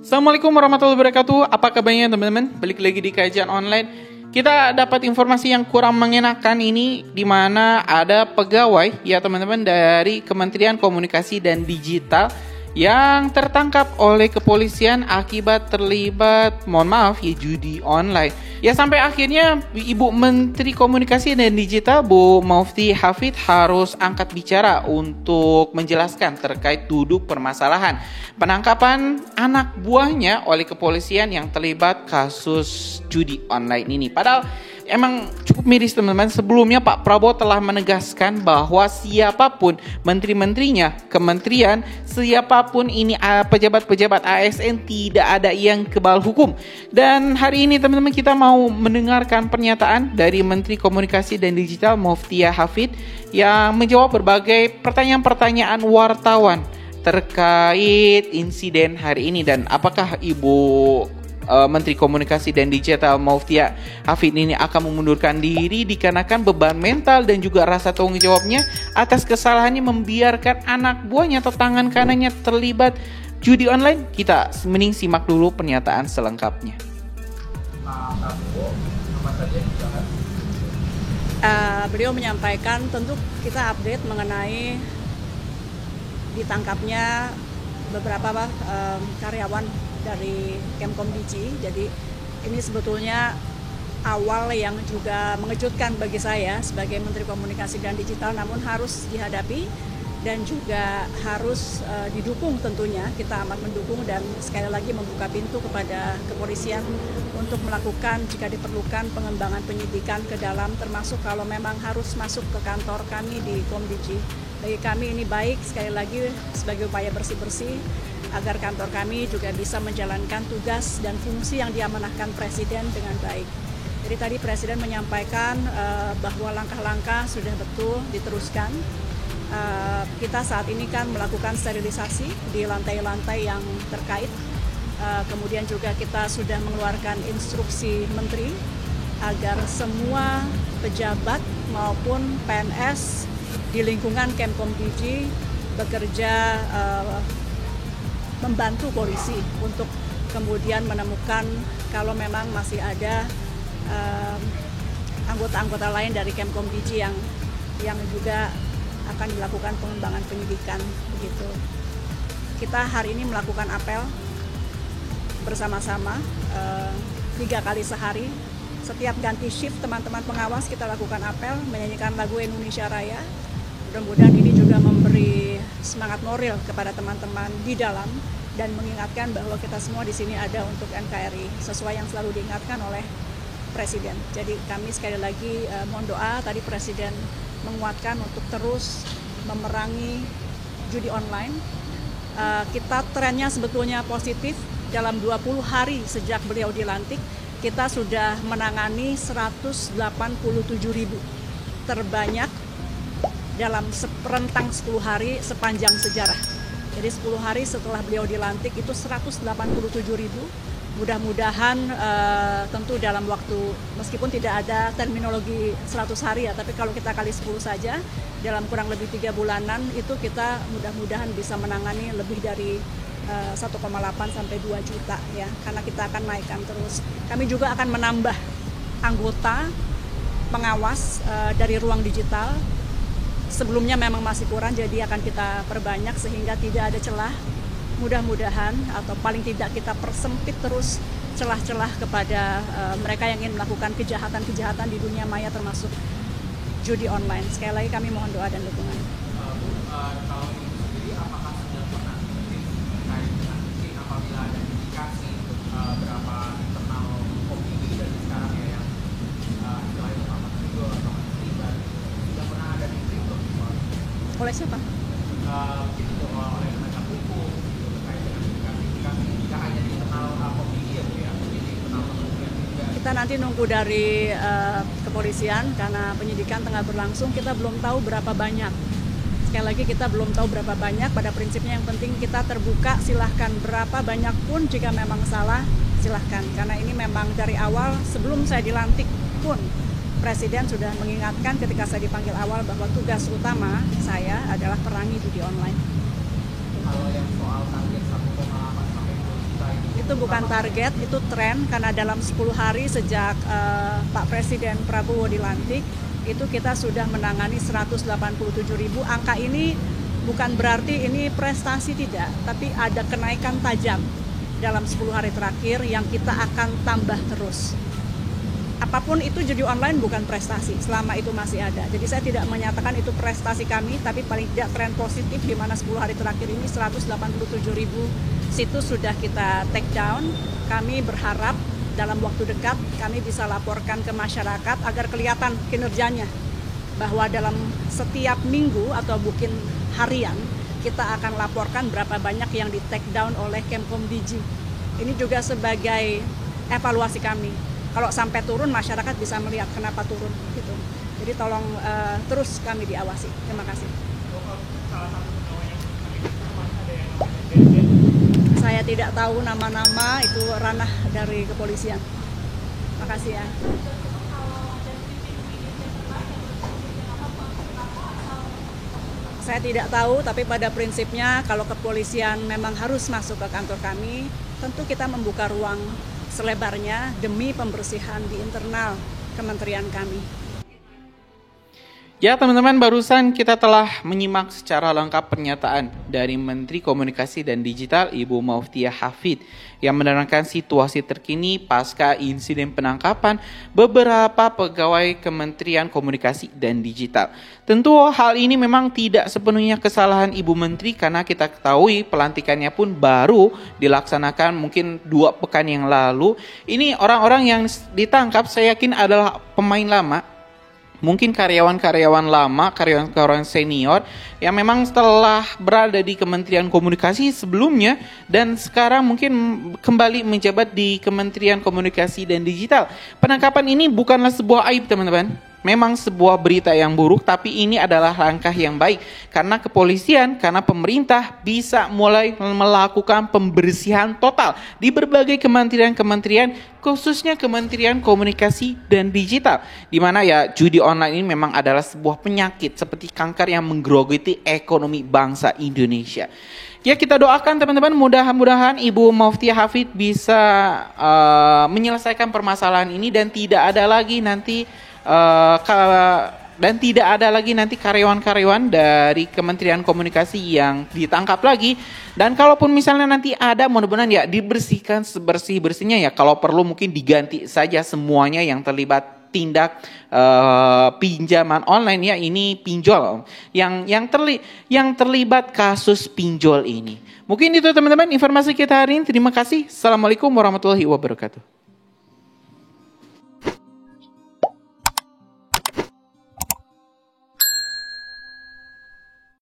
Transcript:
Assalamualaikum warahmatullahi wabarakatuh. Apa kabarnya teman-teman? Balik lagi di kajian online. Kita dapat informasi yang kurang mengenakan ini, di mana ada pegawai ya teman-teman dari Kementerian Komunikasi dan Digital yang tertangkap oleh kepolisian akibat terlibat, mohon maaf ya, judi online. Ya sampai akhirnya Ibu Menteri Komunikasi dan Digital Bu Mufti Hafid harus angkat bicara untuk menjelaskan terkait duduk permasalahan penangkapan anak buahnya oleh kepolisian yang terlibat kasus judi online ini. Padahal emang cukup miris teman-teman. Sebelumnya Pak Prabowo telah menegaskan bahwa siapapun menteri-menterinya, kementerian, siapapun ini pejabat-pejabat ASN tidak ada yang kebal hukum. Dan hari ini teman-teman kita mau mendengarkan pernyataan dari Menteri Komunikasi dan Digital Mufti Hafid yang menjawab berbagai pertanyaan-pertanyaan wartawan terkait insiden hari ini. Dan apakah Ibu Menteri Komunikasi dan Digital Mufti Hafid ini akan mengundurkan diri dikarenakan beban mental dan juga rasa tanggung jawabnya atas kesalahannya membiarkan anak buahnya atau tangan kanannya terlibat judi online? Kita mending simak dulu pernyataan selengkapnya. Beliau menyampaikan, tentu kita update mengenai ditangkapnya beberapa karyawan dari Kemkom.Digi. Jadi ini sebetulnya awal yang juga mengejutkan bagi saya sebagai Menteri Komunikasi dan Digital, namun harus dihadapi dan juga harus didukung tentunya. Kita amat mendukung dan sekali lagi membuka pintu kepada kepolisian untuk melakukan jika diperlukan pengembangan penyidikan ke dalam, termasuk kalau memang harus masuk ke kantor kami di Kom.Digi. Bagi kami ini baik, sekali lagi sebagai upaya bersih-bersih agar kantor kami juga bisa menjalankan tugas dan fungsi yang diamanahkan Presiden dengan baik. Jadi tadi Presiden menyampaikan bahwa langkah-langkah sudah betul diteruskan. Kita saat ini kan melakukan sterilisasi di lantai-lantai yang terkait. Kemudian juga kita sudah mengeluarkan instruksi Menteri agar semua pejabat maupun PNS di lingkungan Kemkom.Digi bekerja membantu polisi untuk kemudian menemukan kalau memang masih ada anggota-anggota lain dari Kemkom.Digi yang juga akan dilakukan pengembangan penyidikan begitu. Kita hari ini melakukan apel bersama-sama 3 kali sehari. Setiap ganti shift teman-teman pengawas kita lakukan apel menyanyikan lagu Indonesia Raya. Mudah-mudahan ini juga memberi semangat moral kepada teman-teman di dalam dan mengingatkan bahwa kita semua di sini ada untuk NKRI sesuai yang selalu diingatkan oleh Presiden. Jadi kami sekali lagi mohon doa. Tadi Presiden menguatkan untuk terus memerangi judi online. Kita trennya sebetulnya positif. Dalam 20 hari sejak beliau dilantik, kita sudah menangani 187.000, terbanyak dalam rentang 10 hari sepanjang sejarah. Jadi 10 hari setelah beliau dilantik itu 187.000. Mudah-mudahan tentu dalam waktu, meskipun tidak ada terminologi 100 hari ya, tapi kalau kita kali 10 saja, dalam kurang lebih 3 bulanan itu kita mudah-mudahan bisa menangani lebih dari 1,8 sampai 2 juta ya, karena kita akan naikkan terus. Kami juga akan menambah anggota pengawas dari ruang digital. Sebelumnya memang masih kurang, jadi akan kita perbanyak sehingga tidak ada celah. Mudah-mudahan atau paling tidak kita persempit terus celah-celah kepada mereka yang ingin melakukan kejahatan-kejahatan di dunia maya termasuk judi online. Sekali lagi kami mohon doa dan dukungan. Kalau itu sendiri apakah sudah pernah terkait dengan mungkin apabila ada indikasi berapa internal Kom.Digi dan sekarang ya yang istilahnya Pak Menteri atau terlibat, sudah pernah ada titik Oleh siapa? Mungkin itu oleh penegak hukum terkait dengan indikasi tidak hanya di internal Kom.Digi ya Bu ya, tapi di internal kementerian juga. Kita nanti nunggu dari kepolisian karena penyidikan tengah berlangsung. Kita belum tahu berapa banyak. Sekali lagi kita belum tahu berapa banyak. Pada prinsipnya yang penting kita terbuka, silahkan berapa banyak pun jika memang salah silahkan. Karena ini memang dari awal sebelum saya dilantik pun Presiden sudah mengingatkan ketika saya dipanggil awal bahwa tugas utama saya adalah perangi judi online. Kalau yang soal target 1,8 sampai 2 juta ini itu bukan target, itu tren, karena dalam 10 hari sejak Pak Presiden Prabowo dilantik, itu kita sudah menangani 187.000. Angka ini bukan berarti ini prestasi, tidak, tapi ada kenaikan tajam dalam 10 hari terakhir yang kita akan tambah terus. Apapun itu, judi online bukan prestasi selama itu masih ada. Jadi saya tidak menyatakan itu prestasi kami, tapi paling tidak tren positif di mana 10 hari terakhir ini 187.000 situs sudah kita take down. Kami berharap dalam waktu dekat kami bisa laporkan ke masyarakat agar kelihatan kinerjanya, bahwa dalam setiap minggu atau mungkin harian kita akan laporkan berapa banyak yang di take down oleh Kemkom Digi. Ini juga sebagai evaluasi kami. Kalau sampai turun, masyarakat bisa melihat kenapa turun gitu. Jadi tolong terus kami diawasi. Terima kasih. Saya tidak tahu nama-nama, itu ranah dari kepolisian. Makasih ya. Saya tidak tahu, tapi pada prinsipnya kalau kepolisian memang harus masuk ke kantor kami, tentu kita membuka ruang selebarnya demi pembersihan di internal kementerian kami. Ya teman-teman, barusan kita telah menyimak secara lengkap pernyataan dari Menteri Komunikasi dan Digital Ibu Maufiah Hafid yang menerangkan situasi terkini pasca insiden penangkapan beberapa pegawai Kementerian Komunikasi dan Digital. Tentu hal ini memang tidak sepenuhnya kesalahan Ibu Menteri, karena kita ketahui pelantikannya pun baru dilaksanakan mungkin 2 pekan yang lalu. Ini orang-orang yang ditangkap saya yakin adalah pemain lama. Mungkin karyawan-karyawan lama, karyawan-karyawan senior yang memang telah berada di Kementerian Komunikasi sebelumnya dan sekarang mungkin kembali menjabat di Kementerian Komunikasi dan Digital. Penangkapan ini bukanlah sebuah aib teman-teman. Memang sebuah berita yang buruk, tapi ini adalah langkah yang baik. Karena kepolisian, karena pemerintah bisa mulai melakukan pembersihan total di berbagai kementerian-kementerian, khususnya Kementerian Komunikasi dan Digital. Di mana ya judi online ini memang adalah sebuah penyakit seperti kanker yang menggerogoti ekonomi bangsa Indonesia. Ya, kita doakan teman-teman, mudah-mudahan Ibu Maufiah Hafid bisa menyelesaikan permasalahan ini dan tidak ada lagi nanti karyawan-karyawan dari Kementerian Komunikasi yang ditangkap lagi. Dan kalaupun misalnya nanti ada, mudah-mudahan ya dibersihkan sebersih-bersihnya ya. Kalau perlu mungkin diganti saja semuanya yang terlibat tindak pinjaman online ya, ini pinjol yang terlibat kasus pinjol ini. Mungkin itu teman-teman informasi kita hari ini. Terima kasih. Assalamualaikum warahmatullahi wabarakatuh.